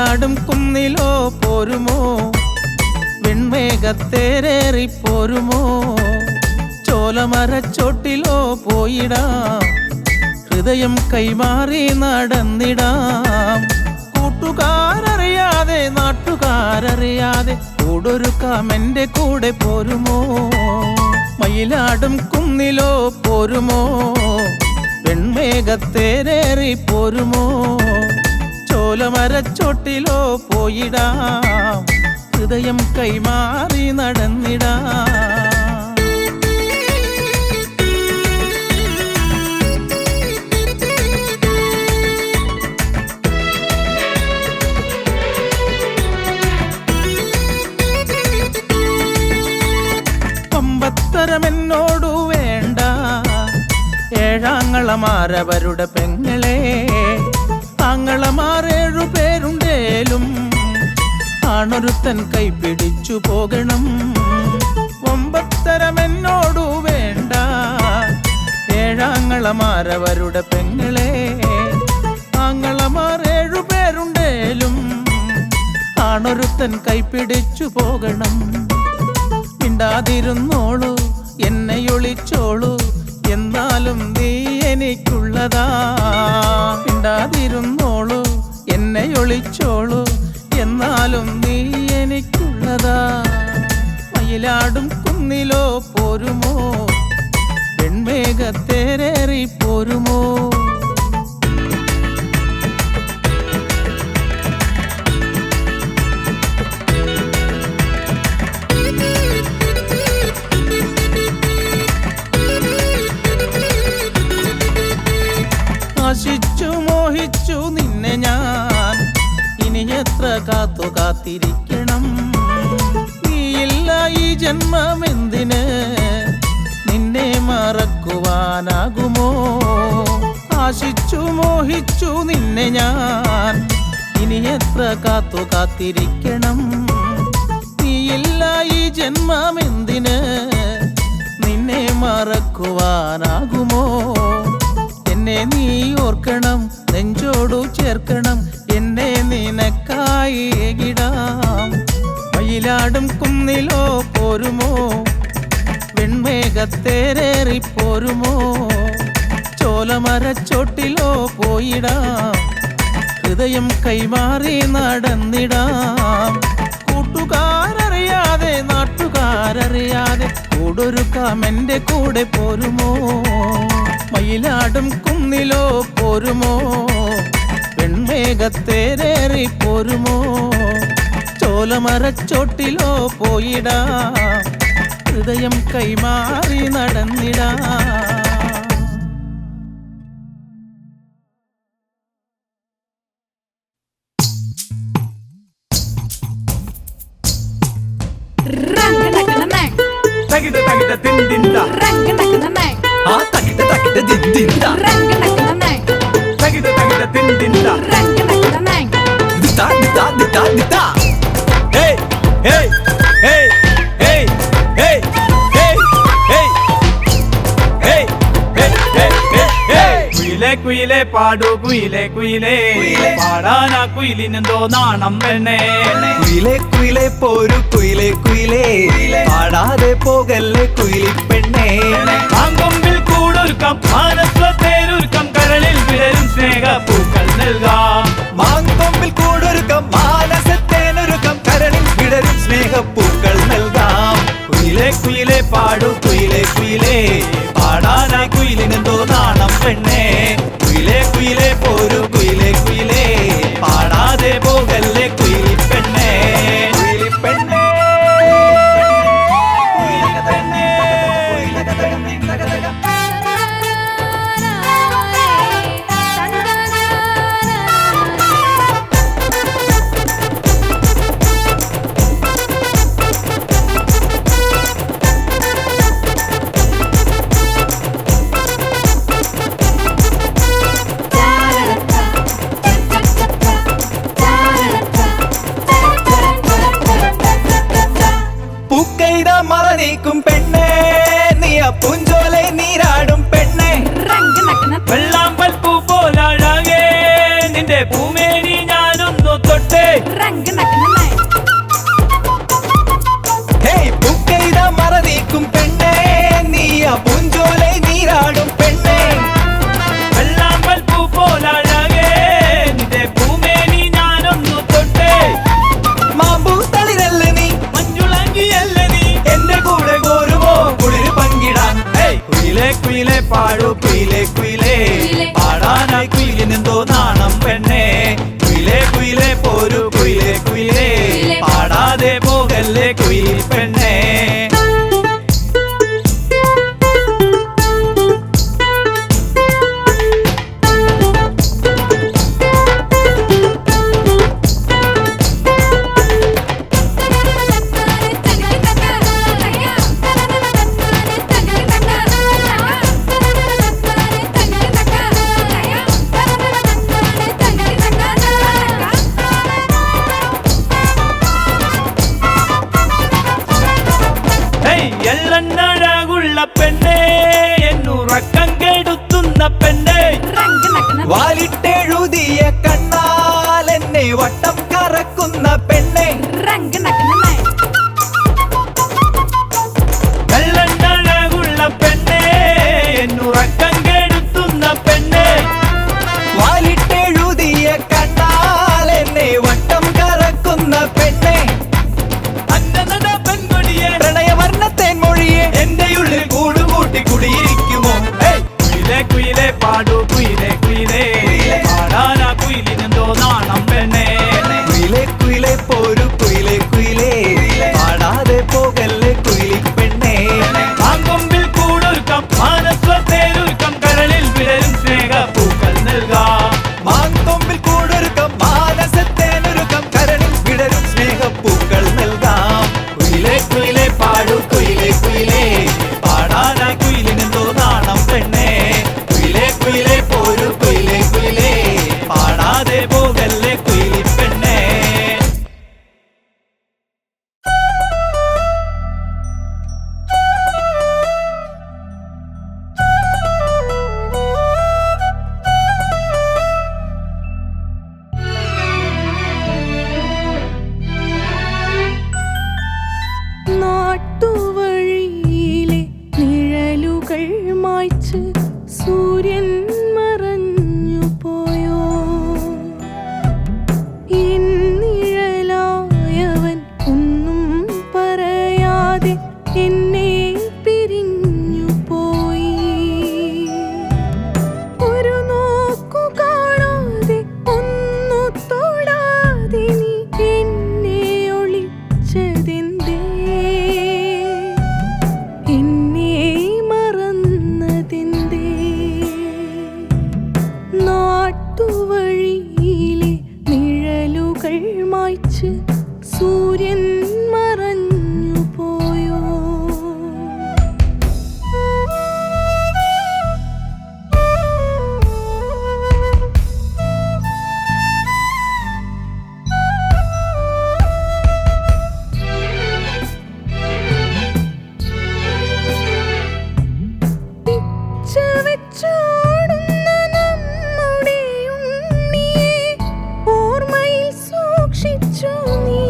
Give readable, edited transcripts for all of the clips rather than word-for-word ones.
മയിലാടും കുന്നിലോ പോരുമോ, വെൺമേഘത്തേരേറി പോരുമോ, ചോലമരച്ചോട്ടിലോ പോയിടാം, ഹൃദയം കൈമാറി നടന്നിടാം. കൂട്ടുകാരറിയാതെ നാട്ടുകാരറിയാതെ കൂടൊരുക്കാം എൻ്റെ കൂടെ പോരുമോ, മയിലാടും കുന്നിലോ പോരുമോ, വെൺമേഘത്തേരേറി പോരുമോ, ചോലമരച്ചോട്ടിലോ പോയിടാം, ഹൃദയം കൈമാറി നടന്നിടാം. പമ്പത്തരമെന്നോടു വേണ്ട, ഏഴാങ്ങളമാരവരുടെ പെങ്ങളെ, ആങ്ങളമാരേഴു പേരുണ്ടേലും ആണൊരുത്തൻ കൈപിടിച്ചു പോകണം. പമ്പത്തരമെന്നോടു വേണ്ട, ഏഴാങ്ങളമാരവരുടെ പെങ്ങളെ, ആങ്ങളമാരേഴു പേരുണ്ടേലും ആണൊരുത്തൻ കൈപിടിച്ചു പോകണം. മിണ്ടാതിരുന്നോളൂ, എന്നെ ഒളിച്ചോളൂ, എന്നാലും നീ എനിക്കുള്ളതാ. മിണ്ടാതിരുന്നോളൂ, എന്നെ ഒളിച്ചോളൂ, എന്നാലും നീ എനിക്കുള്ളതാ. മയിലാടും കുന്നിലോ പോരുമോ, വെൺമേഘത്തേരേറി പോരുമോ. ആശിച്ചു മോഹിച്ചു നിന്നെ ഞാൻ, ഇനി എത്ര കാത്തു കാത്തിരിക്കണം. നീയില്ല ഈ ജന്മം എന്തിന്, നിന്നെ മറക്കുവാനാകുമോ. ആശിച്ചു മോഹിച്ചു നിന്നെ ഞാൻ, ഇനി എത്ര കാത്തു കാത്തിരിക്കണം. നീയില്ല ഈ ജന്മം എന്തിന്, നിന്നെ മറക്കുവാനാകുമോ. എന്നെ നീ ഓർക്കണം, നെഞ്ചോടു ചേർക്കണം, എന്നെ നിനക്കായി ഏകിടാം. മയിലാടും കുന്നിലോ പോരുമോ, വെൺമേഘത്തേരേറി പോരുമോ, ചോലമരച്ചോട്ടിലോ പോയിടാം, ഹൃദയം കൈമാറി നടന്നിടാം. കൂട്ടുകാരറിയാതെ നാട്ടുകാരറിയാതെ കൂടൊരുക്കാം എൻ്റെ കൂടെ പോരുമോ, മയിലാടും കുന്നിലോ പോരുമോ, വെൺമേഘത്തേരേറി പോരുമോ, ചോലമരച്ചോട്ടിലോ പോയിടാം, ഹൃദയം കൈമാറി നടന്നിടാം. തകിട തകിട തിന്തിന്ത രംഗനക്കനനേ ആ തകിട തകിട തിന്തിന്ത രംഗനക്കനനേ തകിട തകിട തിന്തിന്ത രംഗനക്കനനേ ദിതാ ദിതാ ദിതാ ദിതാ ഹേ ഹേ ഹേ ഹേ ഹേ ഹേ ഹേ ഹേ ഹേ ഹേ കുയിലേ കുയിലേ പാടൂ കുയിലേ കുയിലേ പാടാനാ കുയിലിനെന്തോ നാണം പെണ്ണേ. കുയിലേ കുയിലേ പോരു കുയിലേ കുയിലേ പാടാതെ പോകല്ലേ കുയിലിപ്പെണ്ണേ. മാങ്കൊമ്പിൽ കൂടൊരുക്കം മാനസത്തേരൊരുക്കം കരളിൽ വിടരും സ്നേഹ പൂക്കൾ നൽകാം. മാങ്കൊമ്പിൽ കൂടൊരുക്കം മാനസത്തേനൊരുക്കം കരളിൽ വിടരും സ്നേഹപ്പൂക്കൾ നൽകാം. കുയിലേ കുയിലേ പാടൂ കുയിലേ കുയിലേ പാടാനായി കുയിലിനെന്തോ നാണം പെണ്ണേ. കുയിലേ കുയിലേ പോരു കുയിലേ കുയിലേ പാടാതെ പോകല്ലേ കുയിലിപ്പെണ്ണേ. കുയിലിപ്പെണ്ണേ കുയിലേ കുയിലേ പാടാതെ പോകല്ലേ കുയിൽ പെണ്ണേ എള്ളണ്ണഴകുള്ള പെണ്ണേ എന്നുറക്കം കെടുത്തുന്ന പെണ്ണേ വാലിട്ടെഴുതിയ കണ്ണാൽ എന്നെ വട്ടം കറക്കുന്ന പെണ്ണെ എള്ളണ്ണഴകുള്ള പെണ്ണേ എന്നുറക്കം കെടുത്തുന്ന പെണ്ണേ വാലിട്ടെഴുതിയ കണ്ണാൽ എന്നെ വട്ടം കറക്കുന്ന പെണ്ണെ അന്നനട പെൺകൊടിയെ പ്രണയവർണ്ണത്തേൻ മൊഴിയെ എന്റെ ഉള്ളിൽ കൂടുകൂട്ടി കുടിയിരിക്കുമോ കുയിലേ കുയിലേ പാടൂ കുയിലേ കുയിലേ പാടാനാ കുയിലിനെന്തോ നാണം പെണ്ണേ കുയിലേ കുയിലേ പോരു കുയിലേ കുയിലേ പാടാതെ പോകല്ലേ കുയിലി പെണ്ണേ ആങ്കൊമ്പിൽ കൂടൊരുക്കം മാനസ്വത്തേരൊരുക്കം കരളിൽ വിടരും സ്നേഹ പൂക്കൾ നൽകാം മാങ്കൊമ്പിൽ കൂടൊരുക്കം മാനസത്തേനൊരുക്കം കരണിൽ വിടരും സ്നേഹപ്പൂക്കൾ നൽകാം കുയിലേ കുയിലേ പാടൂ കുയിലേ കുയിലേ പാടാനാ കുയിലിനെന്തോ നാണം പെണ്ണേ കുയിലേ കുയിലേ പോരു കുയിലേ കുയിലേ പാടാതെ പോകല്ലേ കുയിലി പെണ്ണേ നാട്ടുവഴിയിലെ നിഴലുകൾ മായ്ച്ച് സൂര്യൻ മറഞ്ഞു പോയോ നിഴലായവൻ ഒന്നും പറയാതെ എന്നെ പിരിഞ്ഞു പോയി ഒരു നോക്കു കാണാതെ ഒന്നു തൊടാതെ നീ എന്നെ ഒളിച്ചതെന്തേ എന്നെ മറന്നതെന്തേ നാട്ടുവഴിയിലെ നിഴലുകൾ മായ്ച്ച് സൂര്യൻ മറഞ്ഞു പോയോ പിച്ചവെച്ചോടുന്ന നമ്മുടെ ഉണ്ണിയെ ഓർമ്മയിൽ സൂക്ഷിച്ചു നീ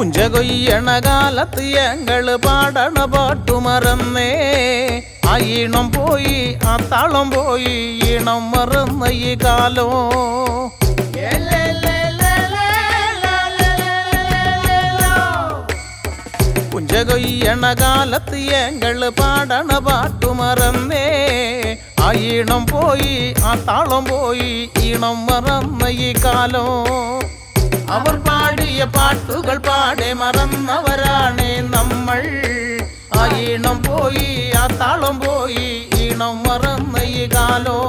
പുഞ്ച കൊയ്യണ കാലത്ത് ഞങ്ങള് പാടണ പാട്ടു മറന്നേ. ആ ഈണം പോയി ആ താളം പോയി ഈണം മറന്ന ഈ കാലോ. പുഞ്ച കൊയ്യണ കാലത്ത് ഞങ്ങള് പാടണ പാട്ടു മറന്നേ. ആ ഈണം പോയി ആ താളം പോയി ഈണം മറന്ന ഈ കാലോ. അവർ പാടിയ പാട്ടുകൾ പാടെ മറന്നവരാണ് നമ്മൾ. ആ ഈണം പോയി ആ താളം പോയി ഈണം മറന്ന ഈ കാലോ.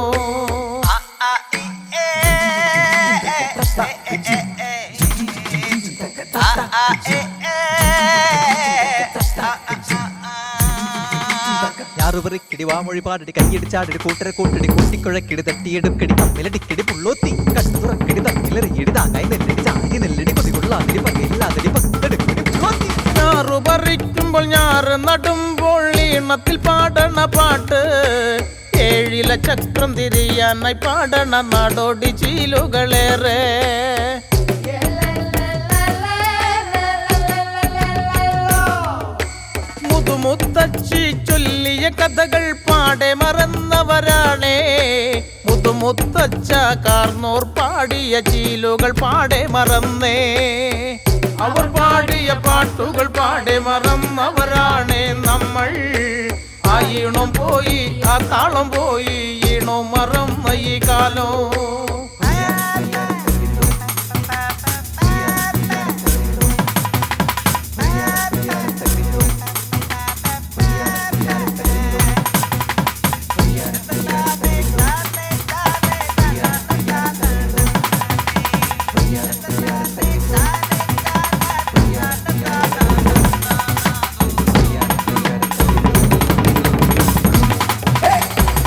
ഞാറുപറിക്കിടി വാമൊഴി പാടടി കയ്യടിച്ചാടടി കൂട്ടരെ കൂട്ടടി കൂട്ടിക്കുഴക്കിടി തട്ടിയെടുക്കടി തമ്മിലടിക്കടി പുള്ളോത്തി കട്ടുറക്കടി തമ്മിലെറിയടി താങ്ങായി നെല്ലടി ചാടി നെല്ലടി കൊതികൊള്ളാതിരി പകയില്ലാതിരി പങ്കെടുക്കടി പുള്ളോത്തി. ഞാറു പറിക്കുമ്പോൾ ഞാറ് നടുമ്പോൾ ഈണത്തിൽ പാടണ പാട്ട്. ഏഴില ചക്രം തിരിയാനായി പാടണ നാടോടി ചീലുകളേറെ. മുതുമുത്തച്ചി ചൊല്ലിയ കഥകൾ പാടെ മറന്നവരാണേ. മുതുമുത്തച്ഛ കാർന്നോർ പാടിയ ചീലുകൾ പാടെ മറന്നേ. അവർ പാടിയ പാട്ടുകൾ പാടെ മറന്നവരാണ് നമ്മൾ. ആ ഈണം പോയി ആ താളം പോയി ഈണം മറന്ന ഈ കാലോ.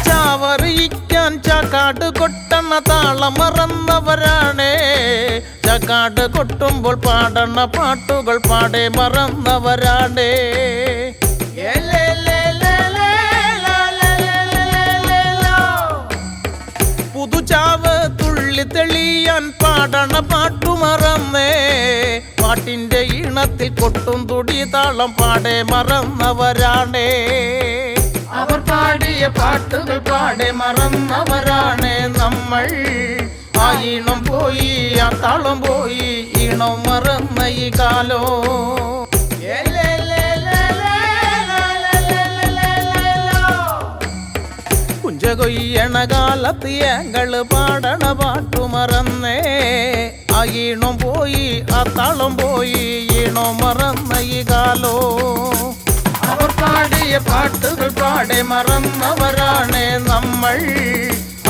ചാവറിയിക്കാൻ ചാക്കാട് കൊട്ടണ താളം മറന്നവരാണ്. ചാക്കാട് കൊട്ടുമ്പോൾ പാടണ പാട്ടുകൾ പാടെ മറന്നവരാണ്. പുതുചാവ് തുള്ളി തെളിയാൻ പാടണ പാട്ടു മറന്നേ. പാട്ടിന്റെ ഈണത്തിൽ കൊട്ടും തുടി താളം പാടെ മറന്നവരാണ്. അവർ പാടിയ പാട്ടുകൾ പാടെ മറന്നവരാണ് നമ്മൾ. ആ ഈണം പോയി ആ താളം പോയി ഈണം മറന്ന ഈ കാലോ. പുഞ്ച കൊയ്യണ കാലത്ത് ഞങ്ങള് പാടണ പാട്ടു മറന്നേ. ആ ഈണം പോയി ആ താളം പോയി ഈണം മറന്ന ഈ കാലോ. അവർ പാടിയ പാട്ടുകൾ പാടെ മറന്നവരാണ് നമ്മൾ.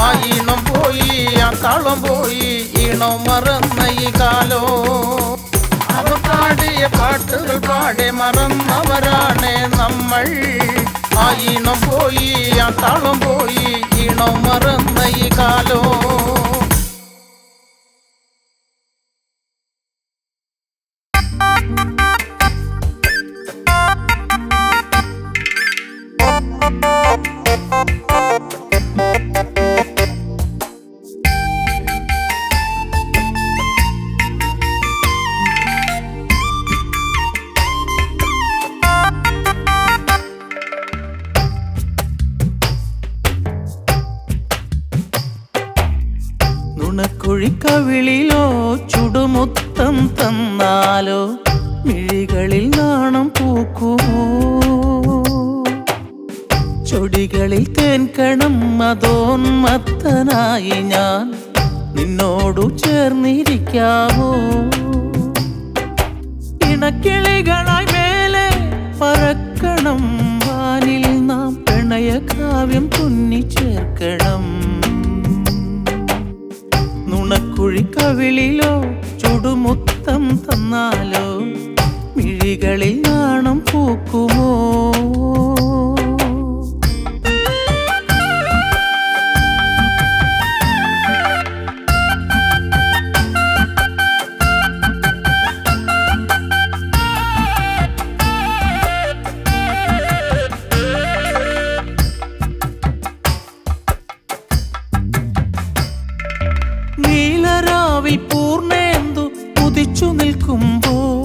ആ ഈണം പോയി ആ താളം പോയി ഈണം മറന്ന ഈ കാലോ. അവർ പാടിയ പാട്ടുകൾ പാടെ മറന്നവരാണ് നമ്മൾ. ആ ഈണം പോയി ആ താളം പോയി ഈണം മറന്ന ഈ കാലോ. നുണക്കുഴിക്കവിളിലോ ചുടുമുത്തം തന്നാലോ മിഴികളിൽ നാണം പൂക്കുമോ. ചൊടികളിൽ തേൻകണം അതോന്മത്തനായി ഞാൻ നിന്നോടു ചേർന്നിരിക്കാമോ. ഇണക്കിളികളായി മേലെ പറക്കണം വാനിൽ നാം പ്രണയകാവ്യം തുന്നിച്ചേർക്കണം. നുണക്കുഴിക്കവിളിലോ ചുടുമുത്തം തന്നാലോ മിഴികളിൽ നാണം പൂക്കുമോ. നീലരാവിൽ പൂർണ്ണേന്ദു ഉദിച്ചു നിൽക്കുമ്പോൾ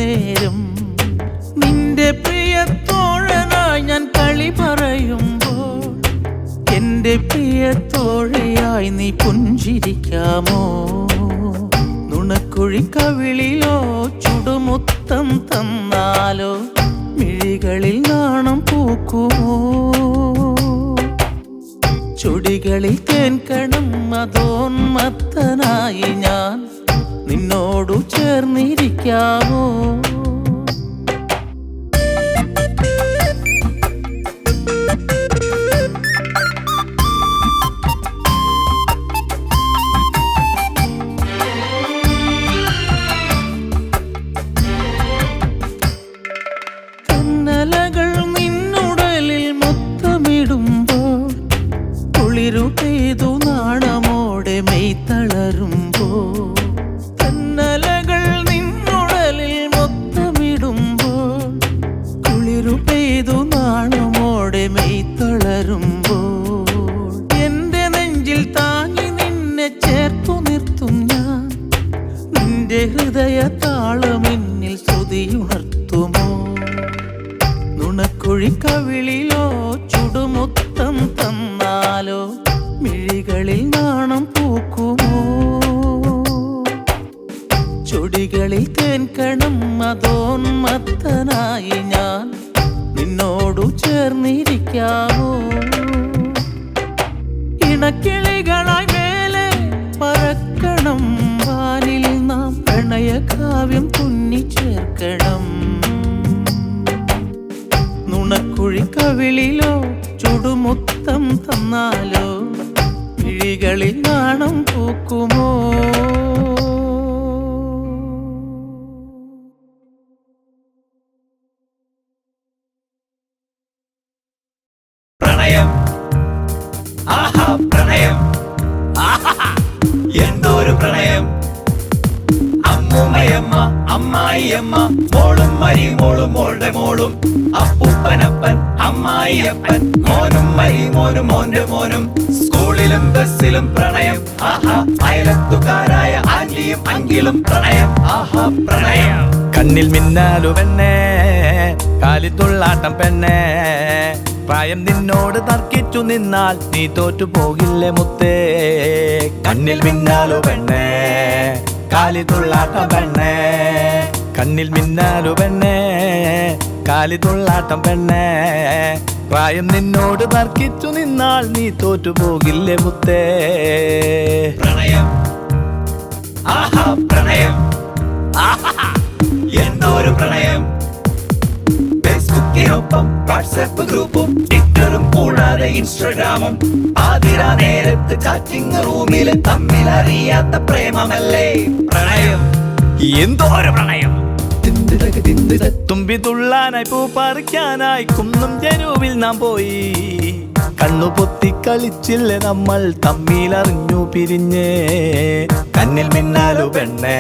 നേരം നിന്റെ പ്രിയത്തോഴനായി ഞാൻ കളി പറയുമ്പോൾ എന്റെ പ്രിയത്തോഴയായി നീ പുഞ്ചിരിക്കാമോ? നുണക്കുഴി കവിളിലോ ചുടുമുത്തം തന്നാലോ മിഴികളിൽ നാണം പൂക്കുമോ? ചുടികളിൽ തേൻകണം അതോന്മത്തനായി ഞാൻ നിന്നോടു ചേർന്നിരിക്കാമോ? കന്നലകൾ നിന്നുടലിൽ മുത്തമിടുമ്പോൾ കുളിരു പെയ്തു നാണമോടെ മെയ് തളരുമ്പോൾ കന്നലകൾ നിന്നുടലിൽ മുത്തമിടുമ്പോൾ കുളിരു പെയ്തു നാണമോടെ മെയ് തളരുമ്പോൾ എന്റെ നെഞ്ചിൽ താങ്ങി നിന്നെ ചേർത്തു നിർത്തും ഞാൻ നിന്റെ ഹൃദയ താളമെന്നിൽ ശ്രുതിയുണർത്തുമോ? നുണക്കുഴി കവിളിലോ ചുടുമുത്തം തന്നാലോ മിഴികളിൽ നാണം പൂക്കുമോ? ചുടികളിൽ തേൻകണം അതോന്മത്തനായി ഞാൻ നിന്നോടു ചേർന്നിരിക്കാമോ? ഇണക്കിളികളായി മേലെ പറക്കണം വാനിൽ നാം പ്രണയകാവ്യം തുന്നിച്ചേർക്കണം. നുണക്കുഴി കവിളിലോ ചുടുമുത്തം തന്നാലോ മിഴികളിൽ നാണം പൂക്കുമോ? പ്രണയം ആഹാ പ്രണയം ആഹാ എന്തോരു പ്രണയം. അമ്മൂമ്മയമ്മ അമ്മായിയമ്മ മോളും മരിമോളും മോളുടെ മോളും അപ്പൂപ്പനപ്പൻ അമ്മായിയപ്പൻ മോനും മരിമോനും മോന്റെ മോനും സ്കൂളിലും ബസ്സിലും പ്രണയം. ആഹാ അയലത്തുകാരായ ആന്റിയും അങ്കിളും പ്രണയം. ആഹാ പ്രണയം. കണ്ണിൽ മിന്നാലു പെണ്ണേ കാലിത്തുള്ളാട്ടം പെണ്ണേ പ്രായം നിന്നോട് തർക്കിച്ചു നിന്നാൽ നീ തോറ്റു പോകില്ലേ മുത്തേ. കണ്ണിൽ മിന്നാലു പെണ്ണേ കാലിത്തുള്ളാട്ടം പെണ്ണേ കണ്ണിൽ മിന്നാലു പെണ്ണേ കാലിത്തുള്ളാട്ടം പെണ്ണേ പ്രായം നിന്നോട് തർക്കിച്ചു നിന്നാൽ നീ തോറ്റു പോകില്ലേ മുത്തേ. പ്രണയം ആഹാ പ്രണയം ആഹാ എന്തോരു പ്രണയം. ഫേസ്ബുക്കിനൊപ്പം വാട്സാപ്പ് ഗ്രൂപ്പും ട്വിറ്ററും കൂടാതെ ഇൻസ്റ്റഗ്രാമും ആതിരാ നേരത്ത് ചാറ്റിംഗ് റൂമില് തമ്മിലറിയാത്ത പ്രേമമല്ലേ പ്രണയം. എന്തോരു പ്രണയം. തുമ്പി തുള്ളാനായി പൂ പറിക്കാനായി കുന്നും ചെരുവിൽ നാം പോയി കണ്ണു പൊത്തി കളിച്ചില്ലേ നമ്മൾ തമ്മിലറിഞ്ഞു പിരിഞ്ഞേ. കണ്ണിൽ മിന്നാലു പെണ്ണേ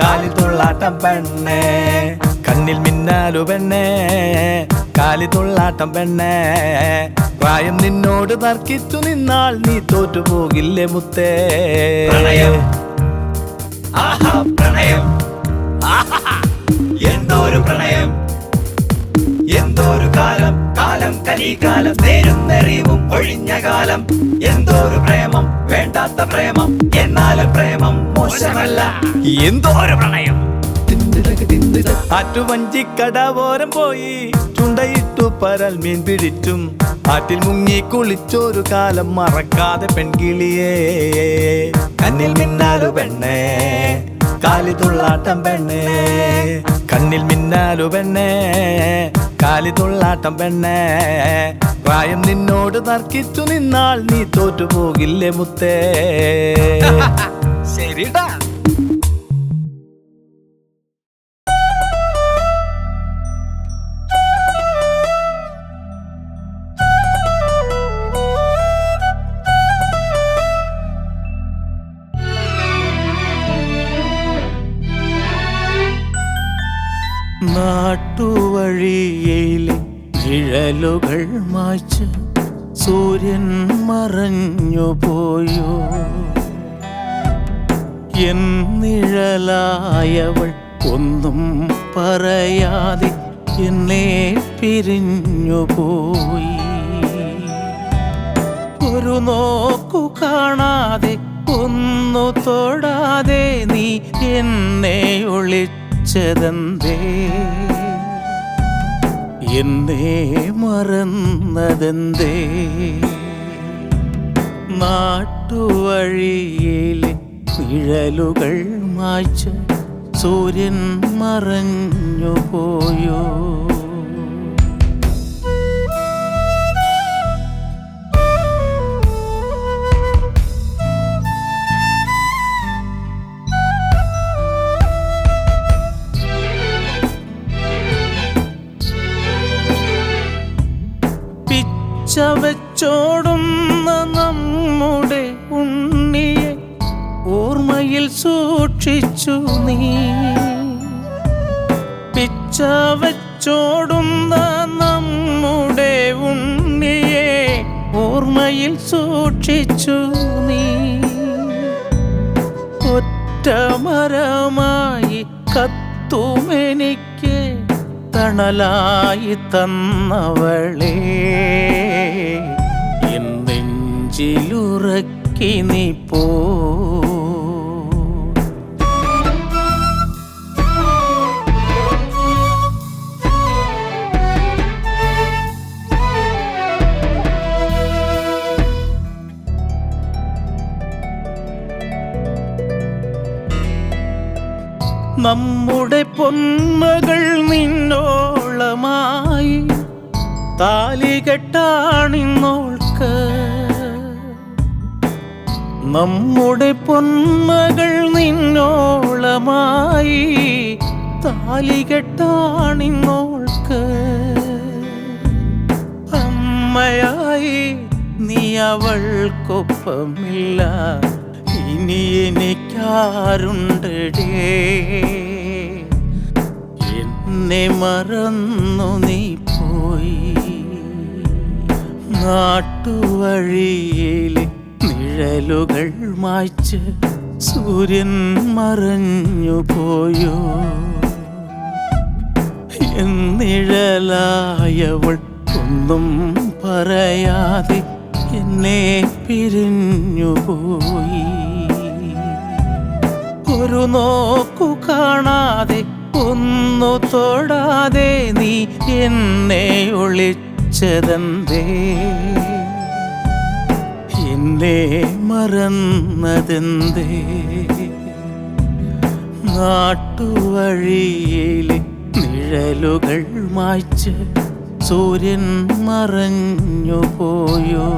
കാലിത്തുള്ളാട്ടം പെണ്ണേ കണ്ണിൽ മിന്നാലു പെണ്ണേ കാലിത്തുള്ളാട്ടം പെണ്ണേ പ്രായം നിന്നോട് തർക്കിച്ചു നിന്നാൽ നീ തോറ്റു പോകില്ലേ മുത്തേ. പ്രണയം ആഹാ പ്രണയം ആഹാ എന്തോരു പ്രണയം. എന്തോരു കാലം കാലം കലികാലം നേരും നെറിവും ഒഴിഞ്ഞ കാലം. എന്തോരു പ്രേമം വേണ്ടാത്ത പ്രേമം എന്നാലും പ്രേമം മോശമല്ല. എന്തോരു പ്രണയം. ആറ്റുവഞ്ചിക്കടവോരം പോയി ചുണ്ടയിട്ടു പരൽ മീൻ പിടിച്ചും ആറ്റിൽ മുങ്ങി കുളിച്ചൊരു കാലം മറക്കാതെ പെൺകിളിയേ. കണ്ണിൽ മിന്നാലു പെണ്ണേ കാലിത്തുള്ളാട്ടം പെണ്ണേ കണ്ണിൽ മിന്നാലു പെണ്ണേ കാലിത്തുള്ളാട്ടം പെണ്ണേ പ്രായം നിന്നോട് തർക്കിച്ചു നിന്നാൽ നീ തോറ്റു പോകില്ലേ മുത്തേ. ശരിടാ. നാട്ടുവഴിയിലെ നിഴലുകൾ മായ്ച്ച് സൂര്യൻ മറഞ്ഞു പോയോ? എൻ നിഴലായവൾ ഒന്നും പറയാതെ എന്നെ പിരിഞ്ഞുപോയി. ഒരു നോക്കു കാണാതെ ഒന്നു തൊടാതെ നീ എന്നെ ഒളിച്ചതെന്തേ? എന്നെ മറന്നതെന്തേ? നാട്ടുവഴിയിലെ നിഴലുകൾ മായ്ച്ച് സൂര്യൻ മറഞ്ഞു പോയോ? വെച്ചോടുന്ന നമ്മുടെ ഉണ്ണിയെ ഓർമ്മയിൽ സൂക്ഷിച്ചു നീ. പിച്ച വെച്ചോടുന്ന നമ്മുടെ ഉണ്ണിയെ ഓർമ്മയിൽ സൂക്ഷിച്ചു നീ. ഒറ്റമരമായി കത്തുമെനിക്ക് തണലായി തന്നവളേ, എൻ നെഞ്ചിലുറക്കി നീ പോ. നമ്മുടെ പൊന്മകൾ നിന്നോളമായി താലികെട്ടാണിന്നോൾക്ക്. നമ്മുടെ പൊന്മകൾ നിന്നോളമായി താലികെട്ടാണിന്നോൾക്ക്. അമ്മയായി നീ അവൾക്കൊപ്പമില്ല, ഇനി എനിക്കാരുണ്ടടേ? എന്നെ മറന്നു നീ പോയി. നാട്ടുവഴിയിലെ നിഴലുകൾ മായ്ച്ച് സൂര്യൻ മറഞ്ഞു പോയോ? എന്നിഴലായവൾ ഒന്നും പറയാതെ എന്നെ പിരിഞ്ഞുപോയി. ഒരു നോക്കു കാണാതെ ഒന്നു തൊടാതെ നീ എന്നെ ഒളിച്ചതെന്തേ? എന്നെ മറന്നതെന്തേ? നാട്ടുവഴിയിലെ നിഴലുകൾ മായ്ച്ച് സൂര്യൻ മറഞ്ഞു പോയോ?